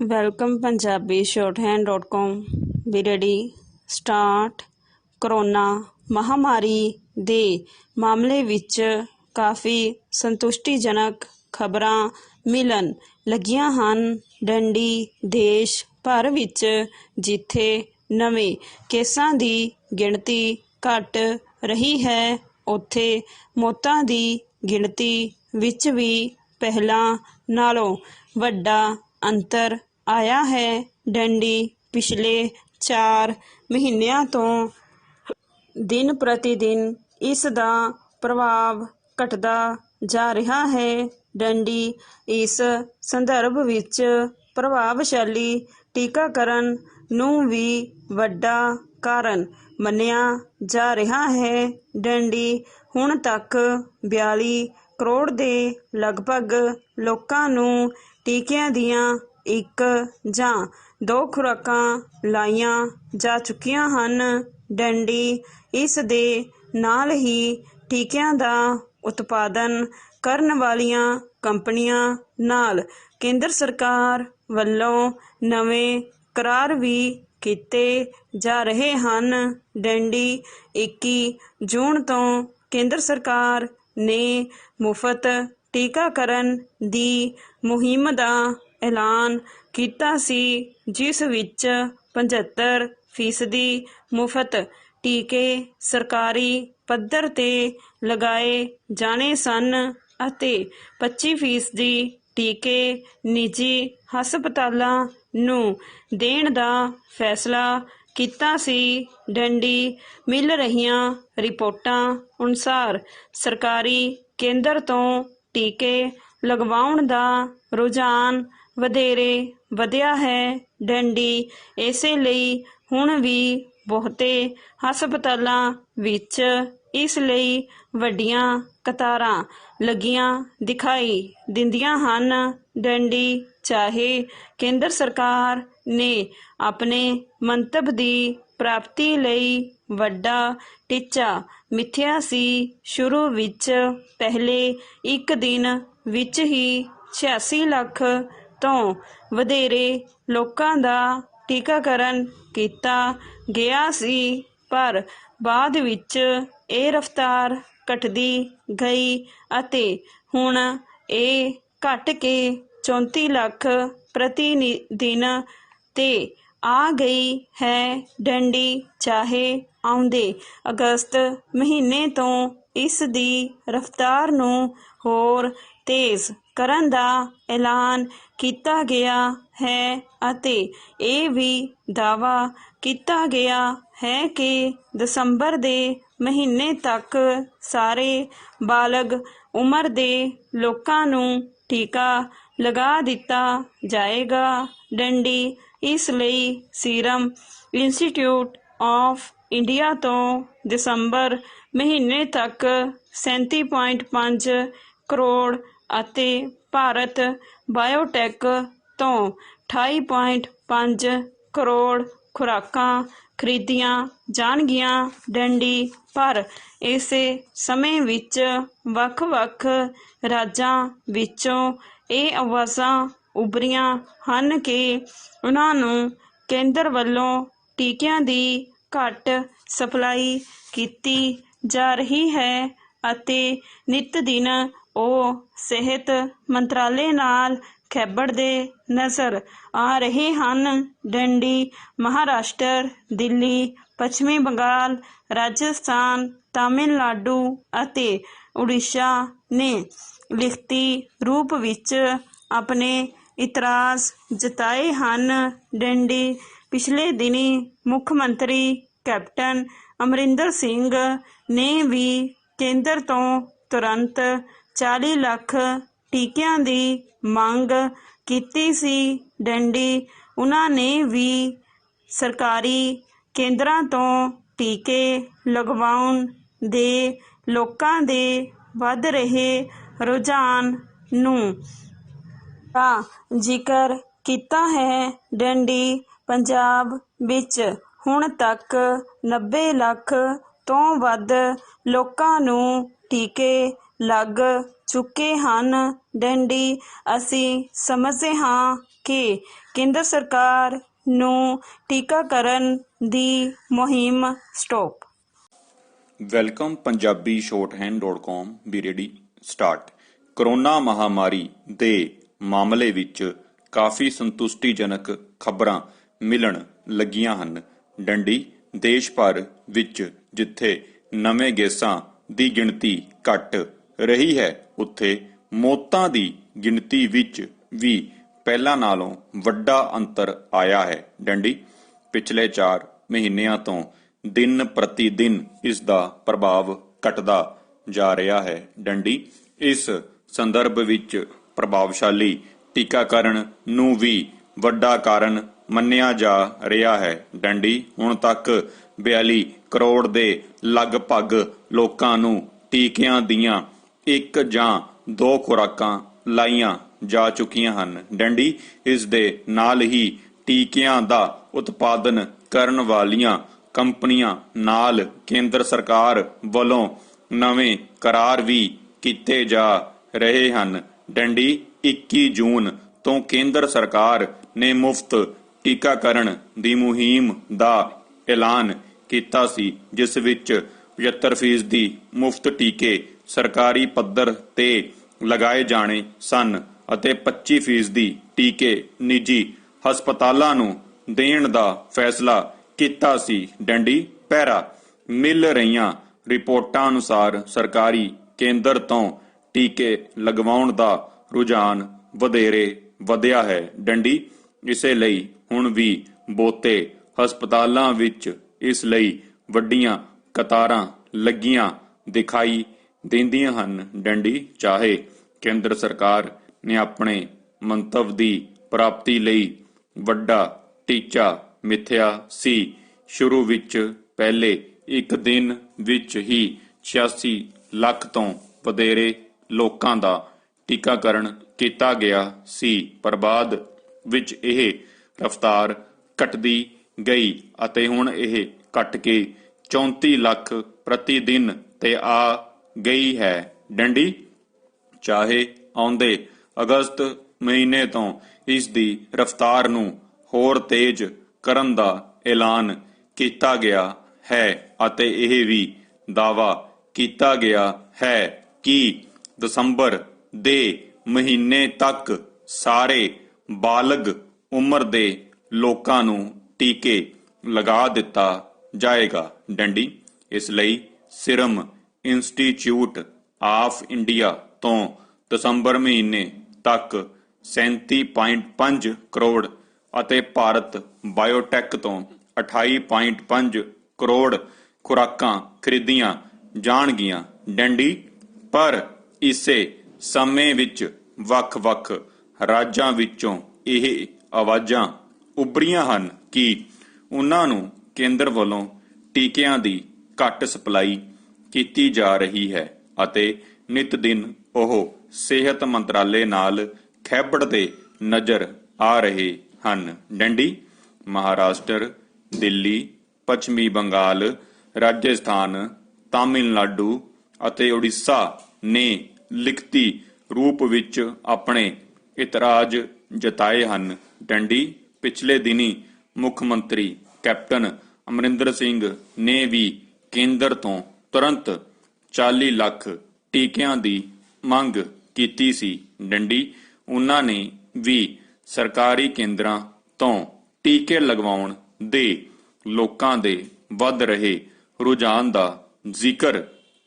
Welcome Punjabi shorthand.com ਵੀ ready start. Corona ਮਹਾਮਾਰੀ ਦੇ ਮਾਮਲੇ ਵਿੱਚ ਕਾਫੀ ਸੰਤੁਸ਼ਟੀਜਨਕ ਖਬਰਾਂ ਮਿਲਣ ਲੱਗੀਆਂ ਹਨ। ਡੰਡੀ ਦੇਸ਼ ਭਰ ਵਿੱਚ ਜਿੱਥੇ ਨਵੇਂ ਕੇਸਾਂ ਦੀ ਗਿਣਤੀ ਘਟ ਰਹੀ ਹੈ, ਉੱਥੇ ਮੌਤਾਂ ਦੀ ਗਿਣਤੀ ਵਿੱਚ ਵੀ ਪਹਿਲਾਂ ਨਾਲੋਂ ਵੱਡਾ ਅੰਤਰ ਆਇਆ ਹੈ। ਡੰਡੀ ਪਿਛਲੇ 4 ਮਹੀਨਿਆਂ ਤੋਂ ਦਿਨ ਪ੍ਰਤੀ ਦਿਨ ਇਸ ਦਾ ਪ੍ਰਭਾਵ ਘਟਦਾ ਜਾ ਰਿਹਾ ਹੈ। ਡੰਡੀ ਇਸ ਸੰਦਰਭ ਵਿੱਚ ਪ੍ਰਭਾਵਸ਼ਾਲੀ ਟੀਕਾਕਰਨ ਨੂੰ ਵੀ ਵੱਡਾ ਕਾਰਨ ਮੰਨਿਆ ਜਾ ਰਿਹਾ ਹੈ। ਡੰਡੀ ਹੁਣ ਤੱਕ 42 ਕਰੋੜ ਦੇ ਲਗਭਗ ਲੋਕਾਂ ਨੂੰ ਟੀਕਿਆਂ ਦੀਆਂ 1 ਜਾਂ 2 ਖੁਰਾਕਾਂ ਲਾਈਆਂ ਜਾ ਚੁੱਕੀਆਂ ਹਨ। ਡੰਡੀ ਇਸ ਦੇ ਨਾਲ ਹੀ ਟੀਕਿਆਂ ਦਾ ਉਤਪਾਦਨ ਕਰਨ ਵਾਲੀਆਂ ਕੰਪਨੀਆਂ ਨਾਲ ਕੇਂਦਰ ਸਰਕਾਰ ਵੱਲੋਂ ਨਵੇਂ ਕਰਾਰ ਵੀ ਕੀਤੇ ਜਾ ਰਹੇ ਹਨ। ਡੰਡੀ 21 ਜੂਨ ਤੋਂ ਕੇਂਦਰ ਸਰਕਾਰ ਨੇ ਮੁਫਤ ਟੀਕਾਕਰਨ ਦੀ ਮੁਹਿੰਮ ਦਾ ਐਲਾਨ ਕੀਤਾ ਸੀ, ਜਿਸ ਵਿੱਚ 75% ਮੁਫਤ ਟੀਕੇ ਸਰਕਾਰੀ ਪੱਧਰ 'ਤੇ ਲਗਾਏ ਜਾਣੇ ਸਨ ਅਤੇ 25% ਟੀਕੇ ਨਿੱਜੀ ਹਸਪਤਾਲਾਂ ਨੂੰ ਦੇਣ ਦਾ ਫੈਸਲਾ ਕੀਤਾ ਸੀ। ਡੰਡੀ ਮਿਲ ਰਹੀਆਂ ਰਿਪੋਰਟਾਂ ਅਨੁਸਾਰ ਸਰਕਾਰੀ ਕੇਂਦਰ ਤੋਂ ਟੀਕੇ ਲਗਵਾਉਣ ਦਾ ਰੁਝਾਨ ਵਧੇਰੇ ਵਧਿਆ ਹੈ। ਡੰਡੀ ਇਸੇ ਲਈ ਹੁਣ ਵੀ ਬਹੁਤੇ ਹਸਪਤਾਲਾਂ ਵਿੱਚ ਇਸ ਲਈ ਵੱਡੀਆਂ ਕਤਾਰਾਂ ਲੱਗੀਆਂ ਦਿਖਾਈ ਦਿੰਦੀਆਂ ਹਨ। ਡੰਡੀ ਚਾਹੇ ਕੇਂਦਰ ਸਰਕਾਰ ਨੇ ਆਪਣੇ ਮੰਤਵ ਦੀ ਪ੍ਰਾਪਤੀ ਲਈ ਵੱਡਾ ਟੀਚਾ ਮਿਥਿਆ ਸੀ। ਸ਼ੁਰੂ ਵਿੱਚ ਪਹਿਲੇ 1 ਦਿਨ ਵਿੱਚ ਹੀ 86 ਲੱਖ ਤੋਂ ਵਧੇਰੇ ਲੋਕਾਂ ਦਾ ਟੀਕਾਕਰਨ ਕੀਤਾ ਗਿਆ ਸੀ, ਪਰ ਬਾਅਦ ਵਿੱਚ ਇਹ ਰਫ਼ਤਾਰ ਘਟਦੀ ਗਈ ਅਤੇ ਹੁਣ ਇਹ ਘਟ ਕੇ 34 ਲੱਖ ਪ੍ਰਤੀ ਦਿਨ 'ਤੇ ਆ ਗਈ ਹੈ। ਡੰਡੀ ਚਾਹੇ ਆਉਂਦੇ ਅਗਸਤ ਮਹੀਨੇ ਤੋਂ ਇਸ ਦੀ ਰਫ਼ਤਾਰ ਨੂੰ ਹੋਰ ਤੇਜ਼ ਕਰਨ ਦਾ ਐਲਾਨ ਕੀਤਾ ਗਿਆ ਹੈ ਅਤੇ ਇਹ ਵੀ ਦਾਅਵਾ ਕੀਤਾ ਗਿਆ ਹੈ ਕਿ ਦਸੰਬਰ ਦੇ ਮਹੀਨੇ ਤੱਕ ਸਾਰੇ ਬਾਲਗ ਉਮਰ ਦੇ ਲੋਕਾਂ ਨੂੰ ਟੀਕਾ ਲਗਾ ਦਿੱਤਾ ਜਾਏਗਾ। ਡੰਡੀ ਇਸ ਲਈ ਸੀਰਮ ਇੰਸਟੀਚਿਊਟ ਆਫ ਇੰਡੀਆ ਤੋਂ ਦਸੰਬਰ ਮਹੀਨੇ ਤੱਕ 37.5 ਕਰੋੜ ਅਤੇ ਭਾਰਤ ਬਾਇਓਟੈਕ ਤੋਂ 28.5 ਕਰੋੜ ਖੁਰਾਕਾਂ ਖਰੀਦੀਆਂ ਜਾਣਗੀਆਂ। ਡੰਡੀ ਪਰ ਇਸੇ ਸਮੇਂ ਵਿੱਚ ਵੱਖ-ਵੱਖ ਰਾਜਾਂ ਵਿੱਚੋਂ ਇਹ ਆਵਾਜ਼ਾਂ ਉੱਭਰੀਆਂ ਹਨ ਕਿ ਉਨ੍ਹਾਂ ਨੂੰ ਕੇਂਦਰ ਵੱਲੋਂ ਟੀਕਿਆਂ ਦੀ ਘੱਟ ਸਪਲਾਈ ਕੀਤੀ ਜਾ ਰਹੀ ਹੈ ਅਤੇ ਨਿੱਤ ਦਿਨ ਉਹ ਸਿਹਤ ਮੰਤਰਾਲੇ ਨਾਲ ਖੇਬੜਦੇ ਨਜ਼ਰ ਆ ਰਹੇ ਹਨ। ਡੰਡੀ ਮਹਾਰਾਸ਼ਟਰ, ਦਿੱਲੀ, ਪੱਛਮੀ ਬੰਗਾਲ, ਰਾਜਸਥਾਨ, ਤਾਮਿਲਨਾਡੂ ਅਤੇ ਉੜੀਸਾ ਨੇ ਲਿਖਤੀ ਰੂਪ ਵਿੱਚ ਆਪਣੇ ਇਤਰਾਜ਼ ਜਤਾਏ ਹਨ। ਡੰਡੀ ਪਿਛਲੇ ਦਿਨੀਂ ਮੁੱਖ ਮੰਤਰੀ ਕੈਪਟਨ ਅਮਰਿੰਦਰ ਸਿੰਘ ਨੇ ਵੀ ਕੇਂਦਰ ਤੋਂ ਤੁਰੰਤ 40 ਲੱਖ ਟੀਕਿਆਂ ਦੀ ਮੰਗ ਕੀਤੀ ਸੀ। ਡੰਡੀ ਉਨ੍ਹਾਂ ਨੇ ਵੀ ਸਰਕਾਰੀ ਕੇਂਦਰਾਂ ਤੋਂ ਟੀਕੇ ਲਗਵਾਉਣ ਦੇ ਲੋਕਾਂ ਦੇ ਵੱਧ ਰਹੇ ਰੁਝਾਨ ਨੂੰ ਦਾ ਜ਼ਿਕਰ ਕੀਤਾ ਹੈ। ਡੰਡੀ ਪੰਜਾਬ ਵਿੱਚ ਹੁਣ ਤੱਕ 90 ਲੱਖ ਤੋਂ ਵੱਧ ਲੋਕਾਂ ਨੂੰ ਟੀਕੇ ਲੱਗ ਚੁੱਕੇ ਹਨ। ਡੈਂਡੀ, ਅਸੀਂ ਸਮਝਦੇ ਹਾਂ ਕਿ ਕੇਂਦਰ ਸਰਕਾਰ ਨੂੰ ਟੀਕਾਕਰਨ ਦੀ ਮੁਹਿੰਮ ਸਟਾਪ। ਵੈਲਕਮ ਪੰਜਾਬੀ shorthand.com ਵੀ ਰੈਡੀ ਸਟਾਰਟ। ਕਰੋਨਾ ਮਹਾਮਾਰੀ ਦੇ ਮਾਮਲੇ ਵਿੱਚ ਕਾਫੀ ਸੰਤੁਸ਼ਟੀਜਨਕ ਖਬਰਾਂ ਮਿਲਣ ਲੱਗੀਆਂ ਹਨ। ਡੰਡੀ, ਦੇਸ਼ ਭਰ ਵਿੱਚ ਜਿੱਥੇ ਨਵੇਂ ਕੇਸਾਂ ਦੀ ਗਿਣਤੀ ਘਟ ਰਹੀ ਹੈ, ਉੱਥੇ ਮੌਤਾਂ ਦੀ ਗਿਣਤੀ ਵਿੱਚ ਵੀ ਪਹਿਲਾਂ ਨਾਲੋਂ ਵੱਡਾ ਅੰਤਰ ਆਇਆ ਹੈ। ਡੰਡੀ, ਪਿਛਲੇ 4 ਮਹੀਨਿਆਂ ਤੋਂ ਦਿਨ ਪ੍ਰਤੀ ਦਿਨ ਇਸ ਦਾ ਪ੍ਰਭਾਵ ਘਟਦਾ ਜਾ ਰਿਹਾ ਹੈ। ਡੰਡੀ, ਇਸ ਸੰਦਰਭ ਵਿੱਚ ਪ੍ਰਭਾਵਸ਼ਾਲੀ ਟੀਕਾਕਰਨ ਨੂੰ ਵੀ ਵੱਡਾ ਕਾਰਨ ਮੰਨਿਆ ਜਾ ਰਿਹਾ ਹੈ। ਡੰਡੀ, ਹੁਣ ਤੱਕ 42 ਕਰੋੜ ਦੇ ਲਗਭਗ ਲੋਕਾਂ ਨੂੰ ਟੀਕਿਆਂ ਦੀਆਂ 1 ਜਾਂ 2 ਖੁਰਾਕਾਂ ਲਾਈਆਂ ਜਾ ਚੁੱਕੀਆਂ ਹਨ। ਡੰਡੀ, ਇਸ ਦੇ ਨਾਲ ਹੀ ਟੀਕਿਆਂ ਦਾ ਉਤਪਾਦਨ ਕਰਨ ਵਾਲੀਆਂ ਕੰਪਨੀਆਂ ਨਾਲ ਕੇਂਦਰ ਸਰਕਾਰ ਵੱਲੋਂ ਨਵੇਂ ਕਰਾਰ ਵੀ ਕੀਤੇ ਜਾ ਰਹੇ ਹਨ। ਡੰਡੀ, 21 ਜੂਨ ਤੋਂ ਕੇਂਦਰ ਸਰਕਾਰ ਨੇ ਮੁਫਤ ਟੀਕਾਕਰਨ ਦੀ ਮੁਹਿੰਮ ਦਾ ਐਲਾਨ ਕੀਤਾ ਸੀ, ਜਿਸ ਵਿੱਚ 75% ਮੁਫਤ ਟੀਕੇ ਸਰਕਾਰੀ ਪੱਧਰ ਤੇ ਲਗਾਏ ਜਾਣੇ ਸਨ ਅਤੇ 25% ਟੀਕੇ ਨਿੱਜੀ ਹਸਪਤਾਲਾਂ ਨੂੰ ਦੇਣ ਦਾ ਫੈਸਲਾ ਕੀਤਾ ਸੀ। ਡੰਡੀ, ਪੈਰਾ ਮਿਲ ਰਹੀਆਂ ਰਿਪੋਰਟਾਂ ਅਨੁਸਾਰ ਸਰਕਾਰੀ ਕੇਂਦਰ ਤੋਂ ਟੀਕੇ ਲਗਵਾਉਣ ਦਾ ਰੁਝਾਨ ਵਧੇਰੇ ਵਧਿਆ ਹੈ। ਡੰਡੀ, ਇਸੇ ਲਈ ਹੁਣ ਵੀ ਬਹੁਤੇ ਹਸਪਤਾਲਾਂ ਵਿੱਚ ਇਸ ਲਈ ਵੱਡੀਆਂ ਕਤਾਰਾਂ ਲੱਗੀਆਂ ਦਿਖਾਈ ਦਿੰਦੀਆਂ ਹਨ। ਡੰਡੀ, ਚਾਹੇ ਕੇਂਦਰ ਸਰਕਾਰ ਨੇ ਆਪਣੇ ਮੰਤਵ ਦੀ ਪ੍ਰਾਪਤੀ ਲਈ ਵੱਡਾ ਟੀਚਾ ਮਿਥਿਆ ਸੀ। ਸ਼ੁਰੂ ਵਿੱਚ ਪਹਿਲੇ ਇੱਕ ਦਿਨ ਵਿੱਚ ਹੀ 86 ਲੱਖ ਤੋਂ ਵਧੇਰੇ ਲੋਕਾਂ ਦਾ ਟੀਕਾਕਰਨ ਕੀਤਾ ਗਿਆ ਸੀ, ਪਰ ਬਾਅਦ ਵਿੱਚ ਇਹ ਰਫ਼ਤਾਰ ਘਟਦੀ ਗਈ ਅਤੇ ਹੁਣ ਇਹ ਘਟ ਕੇ 34 ਲੱਖ ਪ੍ਰਤੀ ਦਿਨ ਤੇ ਆ ਗਈ ਹੈ। ਡੰਡੀ, ਚਾਹੇ ਆਉਂਦੇ ਅਗਸਤ ਮਹੀਨੇ ਤੋਂ ਇਸ ਦੀ ਰਫ਼ਤਾਰ ਨੂੰ ਹੋਰ ਤੇਜ਼ ਕਰਨ ਦਾ ਐਲਾਨ ਕੀਤਾ ਗਿਆ ਹੈ ਅਤੇ ਇਹ ਵੀ ਦਾਅਵਾ ਕੀਤਾ ਗਿਆ ਹੈ ਕਿ ਦਸੰਬਰ ਦੇ ਮਹੀਨੇ ਤੱਕ ਸਾਰੇ ਬਾਲਗ ਉਮਰ ਦੇ ਲੋਕਾਂ ਨੂੰ ਟੀਕੇ ਲਗਾ ਦਿੱਤਾ ਜਾਏਗਾ। ਡੰਡੀ, ਇਸ ਲਈ ਸਿਰਮ ਇੰਸਟੀਚਿਊਟ ਆਫ ਇੰਡੀਆ ਤੋਂ ਦਸੰਬਰ ਮਹੀਨੇ ਤੱਕ 37.5 ਕਰੋੜ ਅਤੇ ਭਾਰਤ ਬਾਇਓਟੈਕ ਤੋਂ 28.5 ਕਰੋੜ ਖੁਰਾਕਾਂ ਖਰੀਦੀਆਂ ਜਾਣਗੀਆਂ। ਡੰਡੀ, ਪਰ ਇਸੇ ਸਮੇਂ ਵਿੱਚ ਵੱਖ-ਵੱਖ ਰਾਜਾਂ ਵਿੱਚੋਂ ਇਹ ਆਵਾਜ਼ਾਂ ਉੱਭਰੀਆਂ ਹਨ ਕਿ ਉਨ੍ਹਾਂ ਨੂੰ ਕੇਂਦਰ ਵੱਲੋਂ ਟੀਕਿਆਂ ਦੀ ਘੱਟ ਸਪਲਾਈ ਕੀਤੀ ਜਾ ਰਹੀ ਹੈ ਅਤੇ ਨਿਤ ਦਿਨ ਉਹ ਸਿਹਤ ਮੰਤਰਾਲੇ ਨਾਲ ਖੈਬੜਦੇ ਨਜ਼ਰ ਆ ਰਹੇ ਹਨ। ਡੰਡੀ, ਮਹਾਰਾਸ਼ਟਰ, ਦਿੱਲੀ, ਪੱਛਮੀ ਬੰਗਾਲ, ਰਾਜਸਥਾਨ, ਤਾਮਿਲਨਾਡੂ ਅਤੇ ਉੜੀਸਾ ਨੇ ਲਿਖਤੀ ਰੂਪ ਵਿੱਚ ਆਪਣੇ ਇਤਰਾਜ਼ ਜਤਾਏ ਹਨ। ਡੰਡੀ, ਪਿਛਲੇ ਦਿਨੀ ਮੁੱਖ ਮੰਤਰੀ ਕੈਪਟਨ ਅਮਰਿੰਦਰ ਸਿੰਘ ਨੇ ਵੀ ਕੇਂਦਰ ਤੋਂ ਤੁਰੰਤ 40 ਲੱਖ ਟੀਕਿਆਂ ਦੀ ਮੰਗ ਕੀਤੀ ਸੀ। ਡੰਡੀ, ਉਨ੍ਹਾਂ ਨੇ ਵੀ ਸਰਕਾਰੀ ਕੇਂਦਰਾਂ ਤੋਂ ਟੀਕੇ ਲਗਵਾਉਣ ਦੇ ਲੋਕਾਂ ਦੇ ਵੱਧ ਰਹੇ ਰੁਝਾਨ ਦਾ ਜ਼ਿਕਰ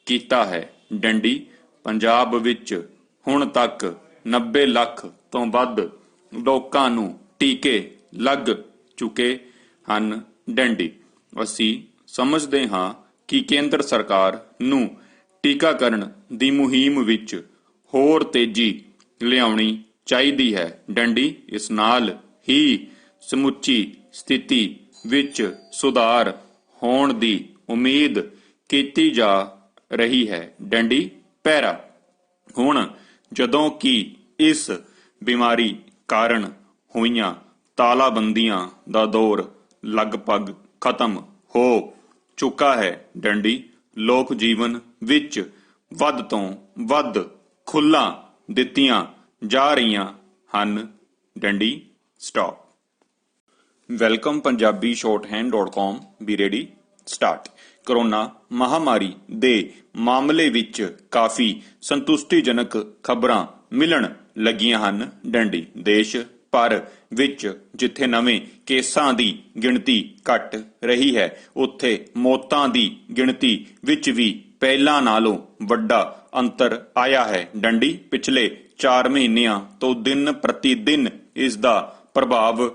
ਕੀਤਾ ਹੈ। ਡੰਡੀ, ਪੰਜਾਬ ਵਿੱਚ ਹੁਣ ਤੱਕ 90 ਲੱਖ ਤੋਂ ਵੱਧ ਲੋਕਾਂ ਨੂੰ ਟੀਕੇ ਲੱਗ ਚੁੱਕੇ ਹਨ। ਡੰਡੀ, ਅਸੀਂ ਸਮਝਦੇ ਹਾਂ ਕਿ ਕੇਂਦਰ ਸਰਕਾਰ ਨੂੰ ਟੀਕਾਕਰਨ ਦੀ ਮੁਹਿੰਮ ਵਿੱਚ ਹੋਰ ਤੇਜ਼ੀ ਲਿਆਉਣੀ ਚਾਹੀਦੀ ਹੈ। ਡੰਡੀ, ਇਸ ਨਾਲ ਹੀ ਸਮੁੱਚੀ ਸਥਿਤੀ ਵਿੱਚ ਸੁਧਾਰ ਹੋਣ ਦੀ ਉਮੀਦ ਕੀਤੀ ਜਾ ਰਹੀ ਹੈ। ਡੰਡੀ, ਪੈਰਾ, ਹੁਣ ਜਦੋਂ ਕਿ ਇਸ ਬਿਮਾਰੀ ਕਾਰਨ ਹੋਈਆਂ ਤਾਲਾਬੰਦੀਆਂ ਦਾ ਦੌਰ ਲਗਭਗ ਖਤਮ ਹੋ ਚੁੱਕਾ ਹੈ। ਡੰਡੀ, ਲੋਕ ਜੀਵਨ ਵਿੱਚ ਵੱਧ ਤੋਂ ਵੱਧ ਖੁੱਲ੍ਹਾਂ ਦਿੱਤੀਆਂ ਜਾ ਰਹੀਆਂ ਹਨ। ਡੰਡੀ stop. Welcome Punjabi shorthand.com B ready start. Corona ਮਹਾਮਾਰੀ ਦੇ ਮਾਮਲੇ ਵਿੱਚ ਕਾਫੀ ਸੰਤੁਸ਼ਟੀਜਨਕ ਖਬਰਾਂ ਮਿਲਣ ਲੱਗੀਆਂ ਹਨ। ਡੰਡੀ ਦੇਸ਼ ਭਰ ਵਿੱਚ ਜਿੱਥੇ ਨਵੇਂ ਕੇਸਾਂ ਦੀ ਗਿਣਤੀ ਘਟ ਰਹੀ ਹੈ, ਉੱਥੇ ਮੌਤਾਂ ਦੀ ਗਿਣਤੀ ਵਿੱਚ ਵੀ ਪਹਿਲਾਂ ਨਾਲੋਂ ਵੱਡਾ ਅੰਤਰ ਆਇਆ ਹੈ। ਡੰਡੀ ਪਿਛਲੇ 4 ਮਹੀਨਿਆਂ ਤੋਂ ਦਿਨ ਪ੍ਰਤੀ ਦਿਨ ਇਸ ਦਾ ਪ੍ਰਭਾਵ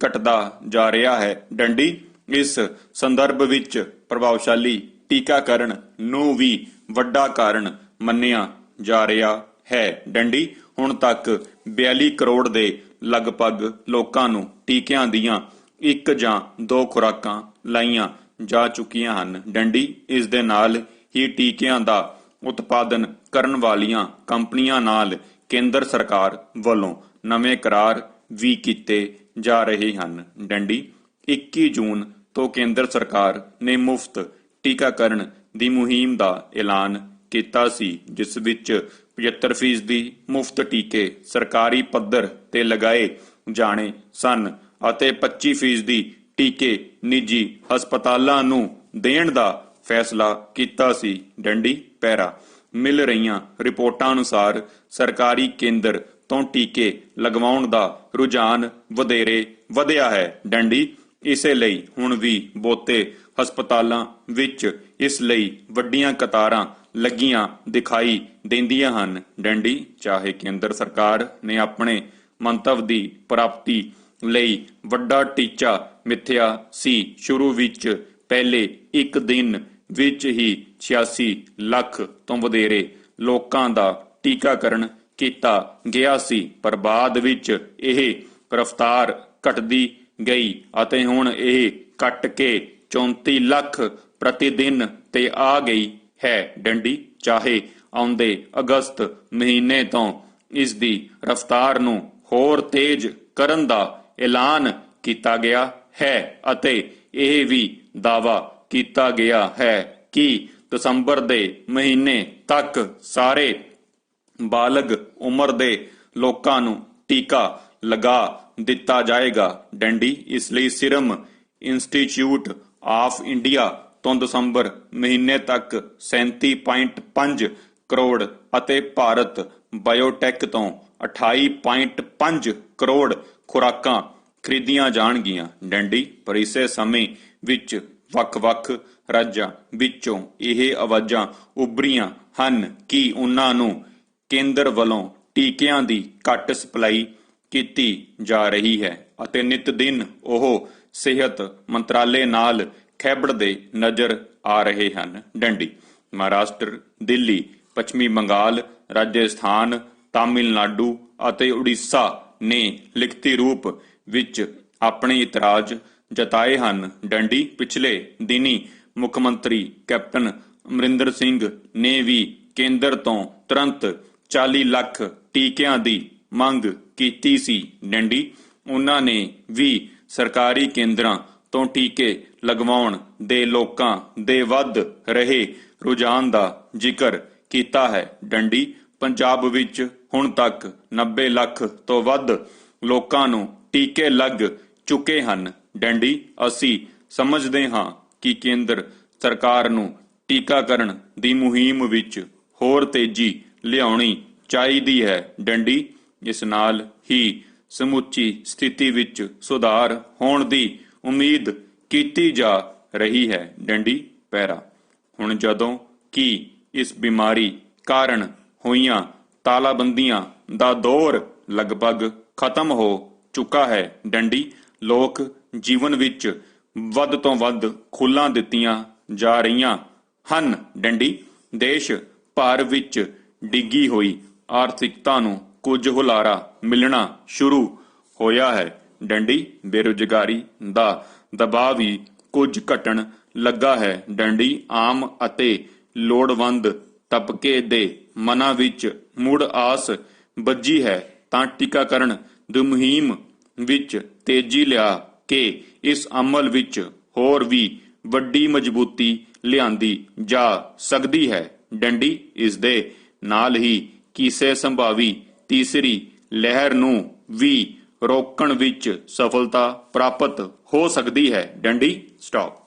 ਘਟਦਾ ਜਾ ਰਿਹਾ ਹੈ। ਡੰਡੀ ਇਸ ਸੰਦਰਭ ਵਿੱਚ ਪ੍ਰਭਾਵਸ਼ਾਲੀ ਟੀਕਾਕਰਨ ਨੂੰ ਵੀ ਵੱਡਾ ਕਾਰਨ ਮੰਨਿਆ ਜਾ ਰਿਹਾ ਹੈ। ਡੰਡੀ ਹੁਣ ਤੱਕ 42 ਕਰੋੜ ਦੇ ਲਗਭਗ ਲੋਕਾਂ ਨੂੰ ਟੀਕਿਆਂ ਦੀਆਂ 1 ਜਾਂ 2 ਖੁਰਾਕਾਂ ਲਾਈਆਂ ਜਾ ਚੁੱਕੀਆਂ ਹਨ। ਡੰਡੀ ਇਸ ਦੇ ਨਾਲ ਹੀ ਟੀਕਿਆਂ ਦਾ ਉਤਪਾਦਨ ਕਰਨ ਵਾਲੀਆਂ ਕੰਪਨੀਆਂ ਨਾਲ ਕੇਂਦਰ ਸਰਕਾਰ ਵੱਲੋਂ ਨਵੇਂ ਕਰਾਰ ਵੀ ਕੀਤੇ ਜਾ ਰਹੇ ਹਨ। ਡੰਡੀ 21 ਜੂਨ ਤੋਂ ਕੇਂਦਰ ਸਰਕਾਰ ਨੇ ਮੁਫਤ ਟੀਕਾਕਰਨ ਦੀ ਮੁਹਿੰਮ ਦਾ ਐਲਾਨ ਕੀਤਾ ਸੀ, ਜਿਸ ਵਿੱਚ 75% ਮੁਫਤ ਟੀਕੇ ਸਰਕਾਰੀ ਪੱਧਰ ਤੇ ਲਗਾਏ ਜਾਣੇ ਸਨ ਅਤੇ 25% ਟੀਕੇ ਨਿੱਜੀ ਹਸਪਤਾਲਾਂ ਨੂੰ ਦੇਣ ਦਾ ਫੈਸਲਾ ਕੀਤਾ ਸੀ। ਡੰਡੀ ਪੈਰਾ ਮਿਲ ਰਹੀਆਂ ਰਿਪੋਰਟਾਂ ਅਨੁਸਾਰ ਸਰਕਾਰੀ ਕੇਂਦਰ ਤੋਂ ਟੀਕੇ ਲਗਵਾਉਣ ਦਾ ਰੁਝਾਨ ਵਧੇਰੇ ਵਧਿਆ ਹੈ। ਡੰਡੀ ਇਸੇ ਲਈ ਹੁਣ ਵੀ ਬਹੁਤੇ ਹਸਪਤਾਲਾਂ ਵਿੱਚ ਇਸ ਲਈ ਵੱਡੀਆਂ ਕਤਾਰਾਂ ਲੱਗੀਆਂ ਦਿਖਾਈ ਦਿੰਦੀਆਂ ਹਨ। ਡੰਡੀ ਚਾਹੇ ਕੇਂਦਰ ਸਰਕਾਰ ਨੇ ਆਪਣੇ ਮੰਤਵ ਦੀ ਪ੍ਰਾਪਤੀ ਲਈ ਵੱਡਾ ਟੀਚਾ ਮਿੱਥਿਆ ਸੀ। ਸ਼ੁਰੂ ਵਿੱਚ ਪਹਿਲੇ ਇੱਕ ਦਿਨ ਵਿੱਚ ਹੀ 86 ਲੱਖ ਤੋਂ ਵਧੇਰੇ ਲੋਕਾਂ ਦਾ ਟੀਕਾਕਰਨ ਕੀਤਾ ਗਿਆ ਸੀ, ਪਰ ਬਾਅਦ ਵਿੱਚ ਇਹ ਰਫ਼ਤਾਰ ਘਟਦੀ ਗਈ ਅਤੇ ਹੁਣ ਇਹ ਘਟ ਕੇ 34 ਲੱਖ ਪ੍ਰਤੀ ਦਿਨ ਤੇ ਆ ਗਈ ਹੈ। ਡੰਡੀ ਚਾਹੇ ਆਉਂਦੇ ਅਗਸਤ ਮਹੀਨੇ ਤੋਂ ਇਸ ਦੀ ਰਫ਼ਤਾਰ ਨੂੰ ਹੋਰ ਤੇਜ਼ ਕਰਨ ਦਾ ਐਲਾਨ ਕੀਤਾ ਗਿਆ ਹੈ ਅਤੇ ਇਹ ਵੀ ਦਾਅਵਾ ਕੀਤਾ ਗਿਆ ਹੈ ਕਿ ਦਸੰਬਰ ਦੇ ਮਹੀਨੇ ਤੱਕ ਸਾਰੇ ਬਾਲਗ ਉਮਰ ਦੇ ਲੋਕਾਂ ਨੂੰ ਟੀਕਾ ਲਗਾ ਦਿੱਤਾ ਜਾਏਗਾ। ਡੰਡੀ ਇਸ ਲਈ ਸਿਰਮ ਇੰਸਟੀਚਿਊਟ ਆਫ ਇੰਡੀਆ ਤੋਂ ਦਸੰਬਰ ਮਹੀਨੇ ਤੱਕ 37.5 ਕਰੋੜ ਅਤੇ ਭਾਰਤ ਬਾਇਓਟੈਕ ਤੋਂ 28.5 ਕਰੋੜ ਖੁਰਾਕਾਂ ਖਰੀਦੀਆਂ ਜਾਣਗੀਆਂ। ਡੰਡੀ ਪਰ ਇਸੇ ਸਮੇਂ ਵਿੱਚ ਵੱਖ-ਵੱਖ ਰਾਜਾਂ ਵਿੱਚੋਂ ਇਹ ਆਵਾਜ਼ਾਂ ਉੱਭਰੀਆਂ ਹਨ ਕਿ ਉਹਨਾਂ ਨੂੰ ਕੇਂਦਰ ਵੱਲੋਂ ਟੀਕਿਆਂ ਦੀ ਘੱਟ ਸਪਲਾਈ ਕੀਤੀ ਜਾ ਰਹੀ ਹੈ ਅਤੇ ਨਿਤ ਦਿਨ ਉਹ ਸਿਹਤ ਮੰਤਰਾਲੇ ਨਾਲ ਖੈਬੜਦੇ ਨਜ਼ਰ ਆ ਰਹੇ ਹਨ। ਡੰਡੀ ਮਹਾਰਾਸ਼ਟਰ, ਦਿੱਲੀ, ਪੱਛਮੀ ਬੰਗਾਲ, ਰਾਜਸਥਾਨ, ਤਾਮਿਲਨਾਡੂ ਅਤੇ ਉੜੀਸਾ ਨੇ ਲਿਖਤੀ ਰੂਪ ਵਿੱਚ ਆਪਣੇ ਇਤਰਾਜ਼ ਜਤਾਏ ਹਨ। ਡੰਡੀ ਪਿਛਲੇ ਦਿਨੀ ਮੁੱਖ ਮੰਤਰੀ ਕੈਪਟਨ ਅਮਰਿੰਦਰ ਸਿੰਘ ਨੇ ਵੀ ਕੇਂਦਰ ਤੋਂ ਤੁਰੰਤ 40 ਲੱਖ ਟੀਕਿਆਂ ਦੀ ਮੰਗ ਕੀਤੀ ਸੀ। ਡੰਡੀ ਉਹਨਾਂ ਨੇ ਵੀ ਸਰਕਾਰੀ ਕੇਂਦਰਾਂ ਤੋਂ ਟੀਕੇ ਲਗਵਾਉਣ ਦੇ ਲੋਕਾਂ ਦੇ ਵੱਧ ਰਹੇ ਰੁਝਾਨ ਦਾ ਜ਼ਿਕਰ ਕੀਤਾ ਹੈ। ਡੰਡੀ ਪੰਜਾਬ ਵਿੱਚ ਹੁਣ ਤੱਕ 90 ਲੱਖ ਤੋਂ ਵੱਧ ਲੋਕਾਂ ਨੂੰ ਟੀਕੇ ਲੱਗ ਚੁੱਕੇ ਹਨ। ਡੰਡੀ ਅਸੀਂ ਸਮਝਦੇ ਹਾਂ ਕਿ ਕੇਂਦਰ ਸਰਕਾਰ ਨੂੰ ਟੀਕਾਕਰਨ ਦੀ ਮੁਹਿੰਮ ਵਿੱਚ ਹੋਰ ਤੇਜ਼ੀ ਲਿਆਉਣੀ ਚਾਹੀਦੀ ਹੈ। ਡੰਡੀ ਇਸ ਨਾਲ ਹੀ ਸਮੁੱਚੀ ਸਥਿਤੀ ਵਿੱਚ ਸੁਧਾਰ ਹੋਣ ਦੀ ਉਮੀਦ ਕੀਤੀ ਜਾ ਰਹੀ ਹੈ। ਡੰਡੀ ਪੈਰਾ ਹੁਣ ਜਦੋਂ ਕਿ ਇਸ ਬਿਮਾਰੀ ਕਾਰਨ ਹੋਈਆਂ ਤਾਲਾਬੰਦੀਆਂ ਦਾ ਦੌਰ ਲਗਭਗ ਖਤਮ ਹੋ ਚੁੱਕਾ ਹੈ। ਡੰਡੀ ਲੋਕ ਜੀਵਨ ਵਿੱਚ ਵੱਧ ਤੋਂ ਵੱਧ ਖੁੱਲ੍ਹਾਂ ਦਿੱਤੀਆਂ ਜਾ ਰਹੀਆਂ ਹਨ। ਡੰਡੀ ਦੇਸ਼ ਭਰ ਵਿੱਚ ਡਿੱਗੀ ਹੋਈ ਆਰਥਿਕਤਾ ਨੂੰ ਕੁਝ ਹੁਲਾਰਾ ਮਿਲਣਾ ਸ਼ੁਰੂ ਹੋਇਆ ਹੈ। ਡੰਡੀ ਬੇਰੁਜ਼ਗਾਰੀ ਦਾ ਦਬਾਅ ਵੀ ਕੁਝ ਘਟਣ ਲੱਗਾ ਹੈ। ਡੰਡੀ ਆਮ ਅਤੇ ਲੋੜਵੰਦ ਤਬਕੇ ਦੇ ਮਨਾਂ ਵਿੱਚ ਮੁੜ ਆਸ ਬੱਝੀ ਹੈ ਤਾਂ ਟੀਕਾਕਰਨ ਦੀ ਮੁਹਿੰਮ ਵਿੱਚ ਤੇਜ਼ੀ ਲਿਆ ਕੇ ਇਸ ਅਮਲ ਵਿੱਚ ਹੋਰ ਵੀ ਵੱਡੀ ਮਜ਼ਬੂਤੀ ਲਿਆਂਦੀ ਜਾ ਸਕਦੀ ਹੈ। ਡੰਡੀ ਇਸ ਦੇ ਨਾਲ ਹੀ ਕਿਸੇ ਸੰਭਾਵੀ ਤੀਸਰੀ ਲਹਿਰ ਨੂੰ ਵੀ ਰੋਕਣ ਵਿੱਚ ਸਫਲਤਾ ਪ੍ਰਾਪਤ ਹੋ ਸਕਦੀ ਹੈ। ਡੰਡੀ ਸਟਾਪ।